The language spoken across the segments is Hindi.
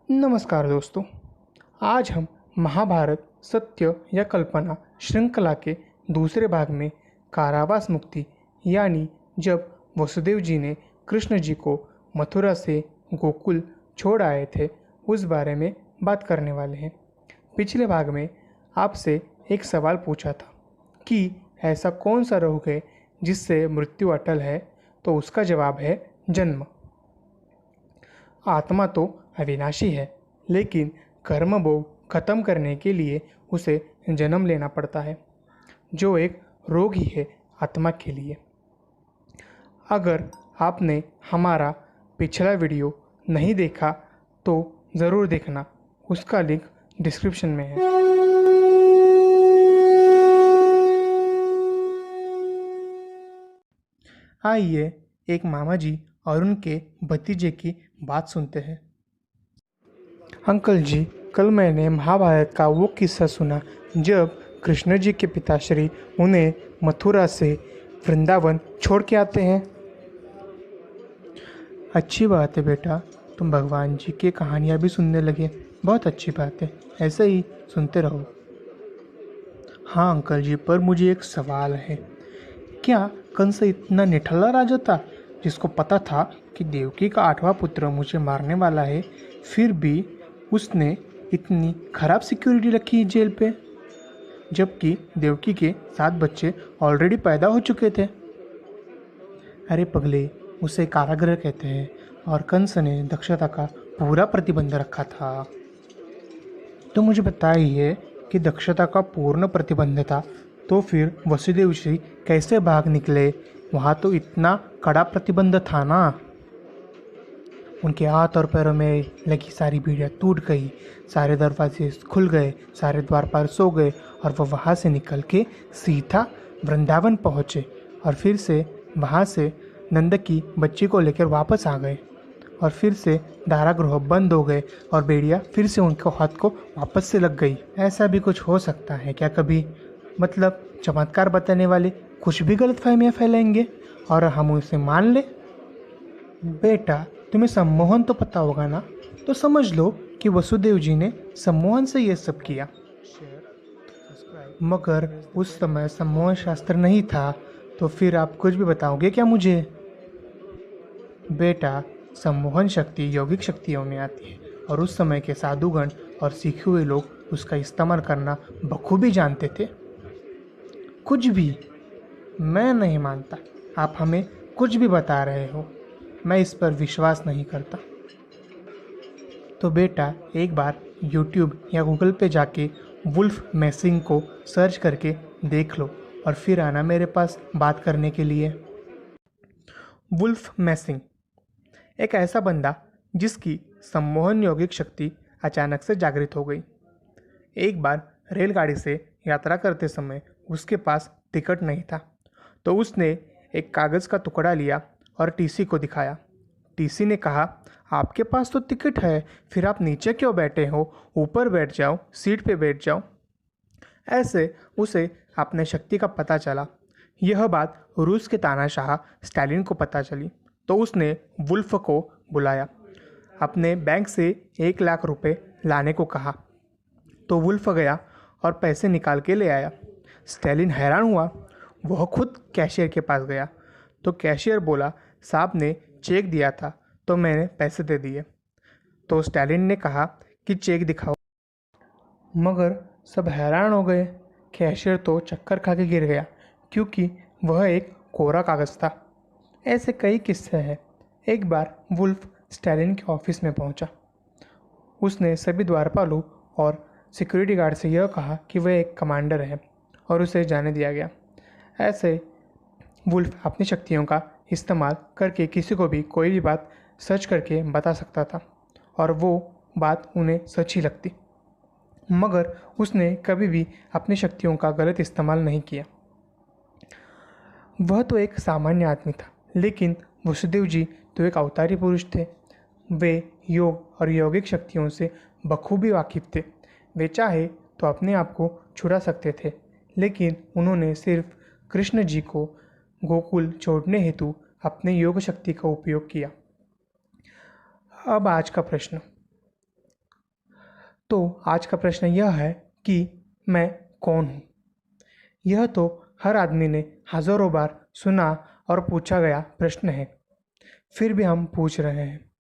नमस्कार दोस्तों। आज हम महाभारत सत्य या कल्पना श्रृंखला के दूसरे भाग में कारावास मुक्ति यानी जब वसुदेव जी ने कृष्ण जी को मथुरा से गोकुल छोड़ आए थे उस बारे में बात करने वाले हैं। पिछले भाग में आपसे एक सवाल पूछा था कि ऐसा कौन सा रोग है जिससे मृत्यु अटल है, तो उसका जवाब है जन्म। आत्मा तो अविनाशी है, लेकिन कर्म भोग खत्म करने के लिए उसे जन्म लेना पड़ता है, जो एक रोग ही है आत्मा के लिए। अगर आपने हमारा पिछला वीडियो नहीं देखा तो ज़रूर देखना, उसका लिंक डिस्क्रिप्शन में है। आइए एक मामा जी और उनके भतीजे की बात सुनते हैं। अंकल जी, कल मैंने महाभारत का वो किस्सा सुना जब कृष्ण जी के पिताश्री उन्हें मथुरा से वृंदावन छोड़ के आते हैं। अच्छी बात है बेटा, तुम भगवान जी की कहानियाँ भी सुनने लगे, बहुत अच्छी बात है, ऐसे ही सुनते रहो। हाँ अंकल जी, पर मुझे एक सवाल है, क्या कंस इतना निठल्ला राजा था जिसको पता था कि देवकी का 8वां पुत्र मुझे मारने वाला है, फिर भी उसने इतनी खराब सिक्योरिटी रखी जेल पे, जबकि देवकी के 7 बच्चे ऑलरेडी पैदा हो चुके थे। अरे पगले, उसे कारागृह कहते हैं और कंस ने दक्षता का पूरा प्रतिबंध रखा था। तो मुझे बताइए कि दक्षता का पूर्ण प्रतिबंध था तो फिर वसुदेव जी कैसे भाग निकले? वहाँ तो इतना कड़ा प्रतिबंध था ना। उनके हाथ और पैरों में लगी सारी बेड़ियाँ टूट गई, सारे दरवाजे खुल गए, सारे द्वारपाल सो गए और वह वहाँ से निकल के सीधा वृंदावन पहुँचे और फिर से वहाँ से नंद की बच्ची को लेकर वापस आ गए और फिर से दारागृह बंद हो गए और बेड़ियाँ फिर से उनके हाथ को वापस से लग गई। ऐसा भी कुछ हो सकता है क्या कभी? मतलब चमत्कार बताने वाले कुछ भी गलतफहमियाँ फैलाएंगे और हम उसे मान लें। बेटा, तुम्हें सम्मोहन तो पता होगा ना, तो समझ लो कि वसुदेव जी ने सम्मोहन से ये सब किया। मगर उस समय सम्मोहन शास्त्र नहीं था, तो फिर आप कुछ भी बताओगे क्या मुझे? बेटा, सम्मोहन शक्ति यौगिक शक्तियों में आती है और उस समय के साधुगण और सीखे हुए लोग उसका इस्तेमाल करना बखूबी जानते थे। कुछ भी? मैं नहीं मानता, आप हमें कुछ भी बता रहे हो, मैं इस पर विश्वास नहीं करता। तो बेटा, एक बार YouTube या गूगल पे जाके वुल्फ मैसिंग को सर्च करके देख लो और फिर आना मेरे पास बात करने के लिए। वुल्फ मैसिंग एक ऐसा बंदा जिसकी सम्मोहन यौगिक शक्ति अचानक से जागृत हो गई। एक बार रेलगाड़ी से यात्रा करते समय उसके पास टिकट नहीं था, तो उसने एक कागज़ का टुकड़ा लिया और टीसी को दिखाया। टीसी ने कहा, आपके पास तो टिकट है, फिर आप नीचे क्यों बैठे हो? ऊपर बैठ जाओ, सीट पे बैठ जाओ। ऐसे उसे अपने शक्ति का पता चला। यह बात रूस के तानाशाह स्टालिन को पता चली, तो उसने वुल्फ को बुलाया, अपने बैंक से 1 लाख रुपए लाने को कहा। तो वुल्फ गया और पैसे निकाल के ले आया। स्टालिन हैरान हुआ, वह खुद कैशियर के पास गया, तो कैशियर बोला, साहब ने चेक दिया था तो मैंने पैसे दे दिए। तो स्टालिन ने कहा कि चेक दिखाओ, मगर सब हैरान हो गए। कैशियर तो चक्कर खा के गिर गया, क्योंकि वह एक कोरा कागज़ था। ऐसे कई किस्से हैं। एक बार वुल्फ स्टालिन के ऑफिस में पहुंचा। उसने सभी द्वारपालों और सिक्योरिटी गार्ड से यह कहा कि वह एक कमांडर है और उसे जाने दिया गया। ऐसे वुल्फ अपनी शक्तियों का इस्तेमाल करके किसी को भी कोई भी बात सर्च करके बता सकता था और वो बात उन्हें सच ही लगती, मगर उसने कभी भी अपनी शक्तियों का गलत इस्तेमाल नहीं किया। वह तो एक सामान्य आदमी था, लेकिन वसुदेव जी तो एक अवतारी पुरुष थे। वे योग और यौगिक शक्तियों से बखूबी वाकिफ थे। वे चाहे तो अपने आप को छुड़ा सकते थे, लेकिन उन्होंने सिर्फ कृष्ण जी को गोकुल छोड़ने हेतु अपने योग शक्ति का उपयोग किया। अब आज का प्रश्न, तो आज का प्रश्न यह है कि मैं कौन हूँ? यह तो हर आदमी ने हजारों बार सुना और पूछा गया प्रश्न है। फिर भी हम पूछ रहे हैं।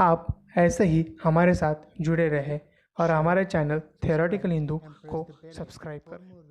आप ऐसे ही हमारे साथ जुड़े रहे और हमारे चैनल थियोरेटिकल हिंदू को सब्सक्राइब करें।